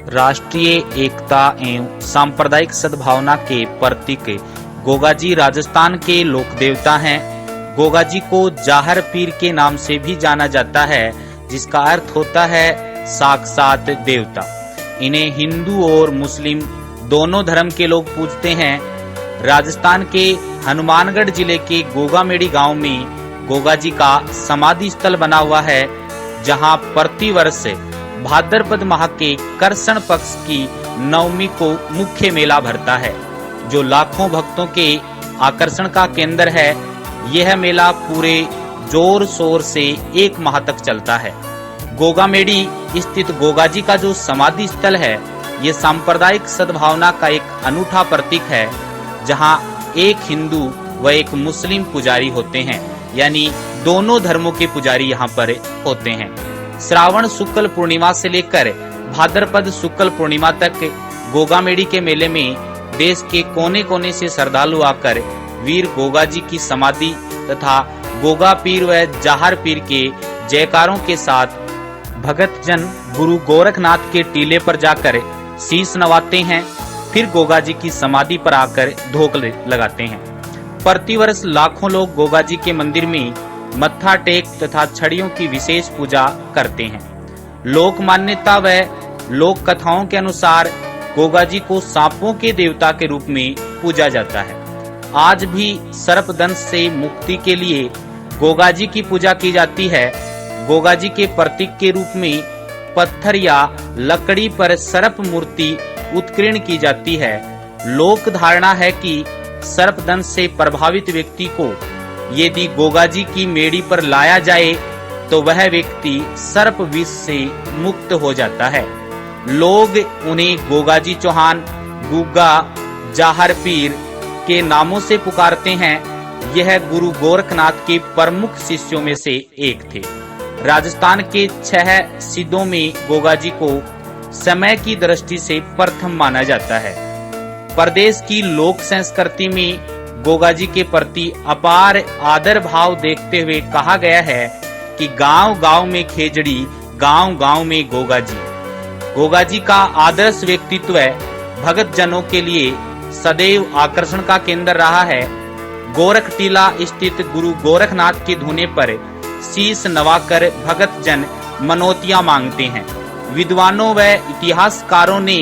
राष्ट्रीय एकता एवं सांप्रदायिक सद्भावना के प्रतीक गोगाजी राजस्थान के लोक देवता हैं। गोगाजी को जाहर पीर के नाम से भी जाना जाता है, जिसका अर्थ होता है साक्षात देवता। इन्हें हिंदू और मुस्लिम दोनों धर्म के लोग पूजते हैं। राजस्थान के हनुमानगढ़ जिले के गोगामेड़ी गांव में गोगाजी का समाधि स्थल बना हुआ है, जहां प्रतिवर्ष भाद्रपद माह के कर्षण पक्ष की नवमी को मुख्य मेला भरता है, जो लाखों भक्तों के आकर्षण का केंद्र है। यह मेला पूरे जोर शोर से एक माह तक चलता है। गोगामेड़ी स्थित गोगाजी का जो समाधि स्थल है, ये सांप्रदायिक सद्भावना का एक अनूठा प्रतीक है, जहां एक हिंदू व एक मुस्लिम पुजारी होते हैं, यानी दोनों धर्मों के पुजारी यहाँ पर होते हैं। श्रावण शुक्ल पूर्णिमा से लेकर भाद्रपद शुक्ल पूर्णिमा तक गोगामेड़ी के मेले में देश के कोने कोने से श्रद्धालु आकर वीर गोगाजी की समाधि तथा गोगा पीर व जाहर पीर के जयकारों के साथ भगत जन गुरु गोरखनाथ के टीले पर जाकर शीश नवाते हैं, फिर गोगाजी की समाधि पर आकर धोख लगाते हैं। प्रतिवर्ष लाखों लोग गोगाजी के मंदिर में मत्था टेक तथा छड़ियों की विशेष पूजा करते हैं। लोक मान्यता व लोक कथाओं के अनुसार गोगाजी को सांपों के देवता के रूप में पूजा जाता है। आज भी सर्पदंश से मुक्ति के लिए गोगाजी की पूजा की जाती है। गोगाजी के प्रतीक के रूप में पत्थर या लकड़ी पर सर्प मूर्ति उत्कीर्ण की जाती है। लोक धारणा है कि सर्पदंश से प्रभावित व्यक्ति को यदि गोगाजी की मेड़ी पर लाया जाए तो वह व्यक्ति सर्प विष से मुक्त हो जाता है। लोग उन्हें गोगाजी चौहान, गुग्गा, जाहर पीर के नामों से पुकारते हैं। यह गुरु गोरखनाथ के प्रमुख शिष्यों में से एक थे। राजस्थान के 6 सिद्धों में गोगाजी को समय की दृष्टि से प्रथम माना जाता है। प्रदेश की लोक संस्कृति में गोगाजी के प्रति अपार आदर भाव देखते हुए कहा गया है कि गांव गांव में खेजड़ी, गांव गांव में गोगाजी। गोगाजी का आदर्श व्यक्तित्व भगत जनों के लिए सदैव आकर्षण का केंद्र रहा है। गोरख टीला स्थित गुरु गोरखनाथ के धुने पर शीश नवाकर भगत जन मनोतियां मांगते हैं। विद्वानों व इतिहासकारों ने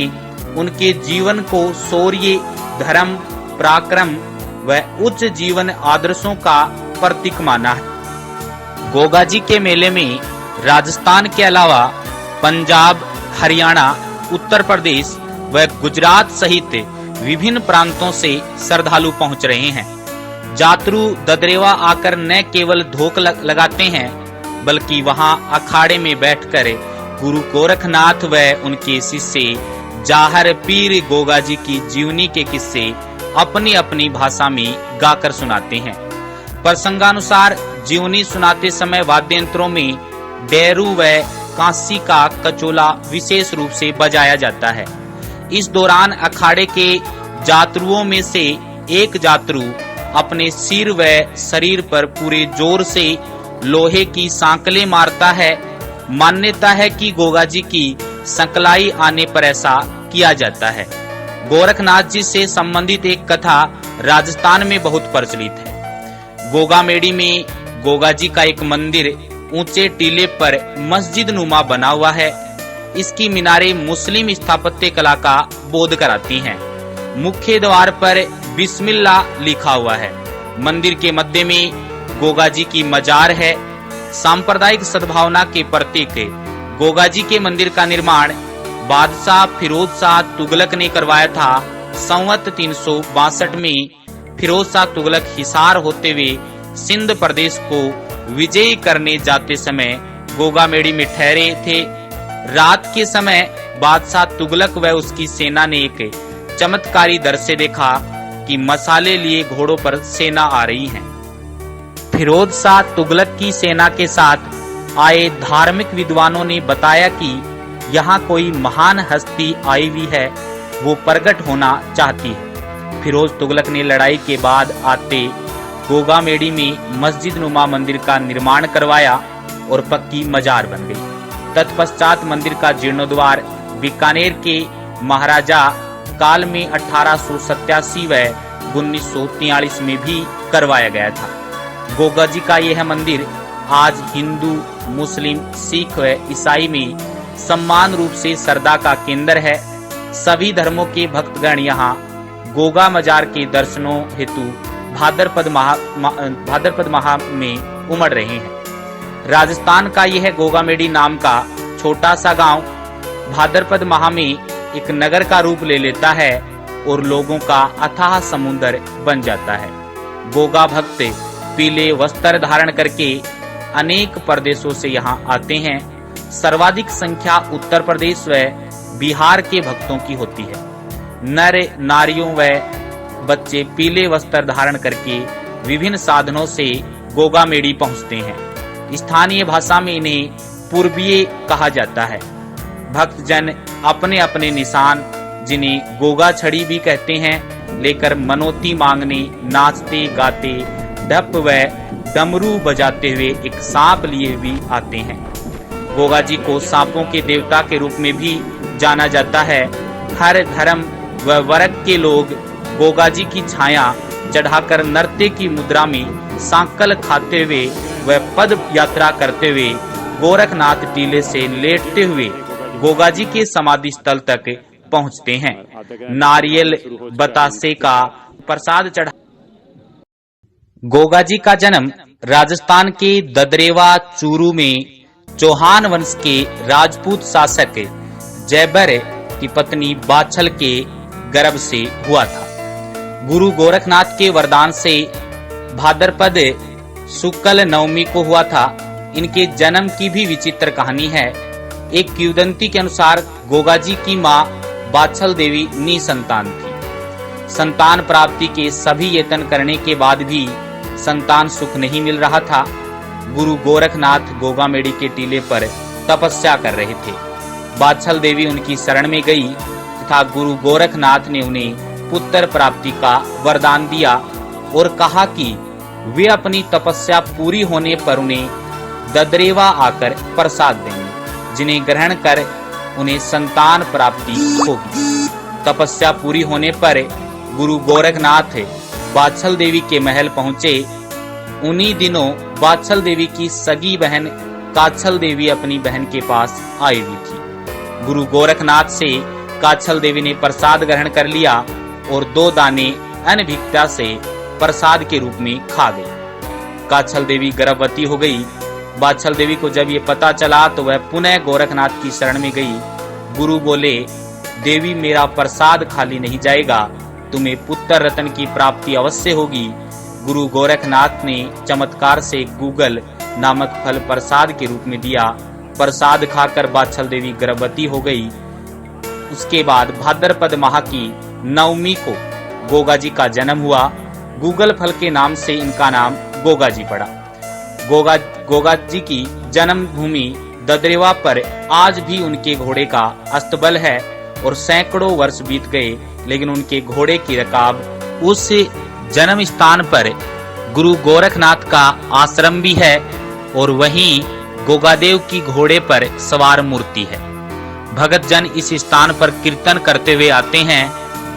उनके जीवन को शौर्य, धर्म, पराक्रम व उच्च जीवन आदर्शों का प्रतीक माना है। गोगाजी के मेले में राजस्थान के अलावा पंजाब, हरियाणा, उत्तर प्रदेश व गुजरात सहित विभिन्न प्रांतों से श्रद्धालु पहुंच रहे हैं। जातरू ददरेवा आकर न केवल धोख लगाते हैं, बल्कि वहां अखाड़े में बैठकर गुरु गोरखनाथ व उनके शिष्य जाहर पीर गोगाजी की जीवनी के किस्से अपनी अपनी भाषा में गाकर सुनाते हैं। प्रसंगानुसार जीवनी सुनाते समय वाद्य यंत्रों में डेरू व कांसी का कचोला विशेष रूप से बजाया जाता है। इस दौरान अखाड़े के जातरुओं में से एक जातरू अपने सिर व शरीर पर पूरे जोर से लोहे की सांकलें मारता है। मान्यता है कि गोगाजी की संकलाई आने पर ऐसा किया जाता है। गोरखनाथ जी से संबंधित एक कथा राजस्थान में बहुत प्रचलित है। गोगामेड़ी में गोगाजी का एक मंदिर ऊंचे टीले पर मस्जिद नुमा बना हुआ है। इसकी मीनारें मुस्लिम स्थापत्य कला का बोध कराती हैं। मुख्य द्वार पर बिस्मिल्लाह लिखा हुआ है। मंदिर के मध्य में गोगाजी की मजार है। सांप्रदायिक सद्भावना के प्रतीक गोगाजी के मंदिर का निर्माण बादशाह फिरोज शाह तुगलक ने करवाया था। संवत 362 में फिरोज शाह तुगलक हिसार होते हुए सिंध प्रदेश को विजयी करने जाते समय गोगामेड़ी में ठहरे थे। रात के समय बादशाह तुगलक व उसकी सेना ने एक चमत्कारी दृश्य देखा कि मसाले लिए घोड़ों पर सेना आ रही है। फिरोज शाह तुगलक की सेना के साथ आए धार्मिक विद्वानों ने बताया कि यहाँ कोई महान हस्ती आई हुई है, वो प्रकट होना चाहती है। फिरोज तुगलक ने लड़ाई के बाद आते गोगामेड़ी में मस्जिद नुमा मंदिर का निर्माण करवाया और पक्की मजार बन गई। तत्पश्चात मंदिर का जीर्णोद्वार बीकानेर के महाराजा काल में 1887 व 1943 में भी करवाया गया था। गोगा जी का यह मंदिर आज हिंदू, मुस्लिम, सिख व ईसाई में सम्मान रूप से श्रद्धा का केंद्र है। सभी धर्मों के भक्तगण यहाँ गोगा मजार के दर्शनों हेतु भाद्रपद माह में उमड़ रहे हैं। राजस्थान का यह गोगामेडी नाम का छोटा सा गांव भाद्रपद माह में एक नगर का रूप ले लेता है और लोगों का अथाह समुद्र बन जाता है। गोगा भक्त पीले वस्त्र धारण करके अनेक प्रदेशों से यहाँ आते हैं। सर्वाधिक संख्या उत्तर प्रदेश व बिहार के भक्तों की होती है। नर नारियों व बच्चे पीले वस्त्र धारण करके विभिन्न साधनों से गोगामेडी पहुंचते हैं। स्थानीय भाषा में इन्हें पूर्वीय कहा जाता है। भक्तजन अपने अपने निशान, जिन्हें गोगा छड़ी भी कहते हैं, लेकर मनोती मांगने नाचते गाते ढप व डमरू बजाते हुए एक सांप लिए भी आते हैं। गोगा जी को सांपों के देवता के रूप में भी जाना जाता है। हर धर्म व वर्ग के लोग गोगा जी की छाया चढ़ाकर नृत्य की मुद्रा में सांकल खाते हुए व पद यात्रा करते हुए गोरखनाथ टीले से लेटते हुए गोगा जी के समाधि स्थल तक पहुंचते हैं। नारियल बतासे का प्रसाद चढ़ा। गोगा जी का जन्म राजस्थान के ददरेवा चूरू में चौहान वंश के राजपूत शासक जयबर की पत्नी बाछल के गर्भ से हुआ था। गुरु गोरखनाथ के वरदान से भाद्रपद शुक्ल नवमी को हुआ था। इनके जन्म की भी विचित्र कहानी है। एक किंवदंती के अनुसार गोगा जी की मां बाछल देवी निसंतान थी। संतान प्राप्ति के सभी यत्न करने के बाद भी संतान सुख नहीं मिल रहा था। गुरु गोरखनाथ गोगामेडी के टीले पर तपस्या कर रहे थे। बाछल देवी उनकी शरण में गई तथा गुरु गोरखनाथ ने उन्हें पुत्र प्राप्ति का वरदान दिया और कहा कि वे अपनी तपस्या पूरी होने पर उन्हें ददरेवा आकर प्रसाद देंगे, जिन्हें ग्रहण कर उन्हें संतान प्राप्ति होगी। तपस्या पूरी होने पर गुरु गोरखनाथ बाछल देवी के महल पहुंचे। उन्हीं दिनों बाछल देवी की सगी बहन काछल देवी अपनी बहन के पास आई हुई थी। गुरु गोरखनाथ से काछल देवी ने प्रसाद ग्रहण कर लिया और 2 दाने अनभिज्ञता से प्रसाद के रूप में खा गई। काछल देवी गर्भवती हो गई। बाछल देवी को जब ये पता चला तो वह पुनः गोरखनाथ की शरण में गई। गुरु बोले, देवी मेरा प्रसाद खाली नहीं जाएगा, तुम्हें पुत्र रत्न की प्राप्ति अवश्य होगी। गुरु गोरखनाथ ने चमत्कार से गूगल नामक फल प्रसाद के रूप में दिया। प्रसाद खाकर बाछल देवी गर्भवती हो गई। उसके बाद भाद्रपद माह की नवमी को गोगा जी का जन्म हुआ। गूगल फल के नाम से इनका नाम गोगा जी पड़ा। गोगा जी की जन्म भूमि ददरेवा पर आज भी उनके घोड़े का अस्तबल है और सैकड़ों वर्ष बीत गए, लेकिन उनके घोड़े की रकाब उस जन्म स्थान पर गुरु गोरखनाथ का आश्रम भी है और वहीं गोगादेव की घोड़े पर सवार मूर्ति है। भगत जन इस स्थान पर कीर्तन करते हुए आते हैं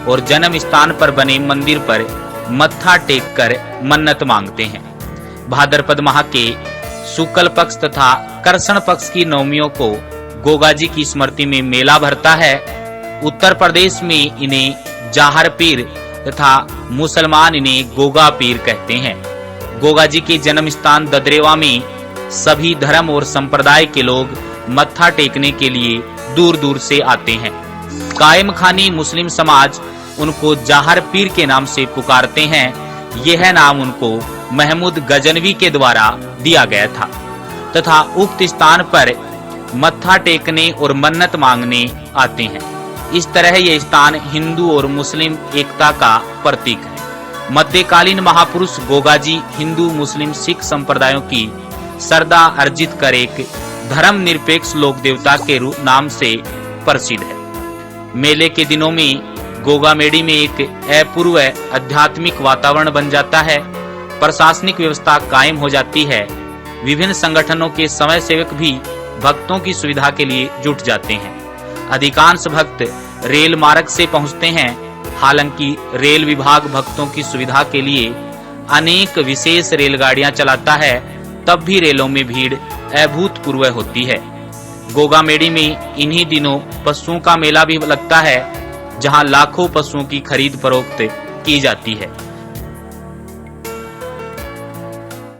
और जन्म स्थान पर बने मंदिर पर मत्था टेक कर मन्नत मांगते हैं। भाद्रपद माह के शुक्ल पक्ष तथा कृष्ण पक्ष की नवमियों को गोगा जी की स्मृति में मेला भरता है। उत्तर प्रदेश में इन्हें जाहर पीर तथा मुसलमान इन्हें गोगा पीर कहते हैं। गोगा जी के जन्म स्थान ददरेवा में सभी धर्म और संप्रदाय के लोग मत्था टेकने के लिए दूर दूर से आते हैं। कायम खानी मुस्लिम समाज उनको जाहर पीर के नाम से पुकारते हैं। यह नाम उनको महमूद गजनवी के द्वारा दिया गया था तथा उक्त स्थान पर मत्था टेकने और मन्नत मांगने आते हैं। इस तरह यह स्थान हिंदू और मुस्लिम एकता का प्रतीक है। मध्यकालीन महापुरुष गोगा जी हिंदू, मुस्लिम, सिख संप्रदायों की श्रद्धा अर्जित कर एक धर्म निरपेक्ष लोक देवता के नाम से प्रसिद्ध है। मेले के दिनों में गोगामेडी में एक अपूर्व आध्यात्मिक वातावरण बन जाता है। प्रशासनिक व्यवस्था कायम हो जाती है। विभिन्न संगठनों के समय सेवक भी भक्तों की सुविधा के लिए जुट जाते हैं। अधिकांश भक्त रेल मार्ग से पहुंचते हैं। हालांकि रेल विभाग भक्तों की सुविधा के लिए अनेक विशेष रेलगाड़ियां चलाता है, तब भी रेलों में भीड़ अभूतपूर्व होती है। गोगामेडी में इन्हीं दिनों पशुओं का मेला भी लगता है, जहां लाखों पशुओं की खरीद फरोख्त की जाती है।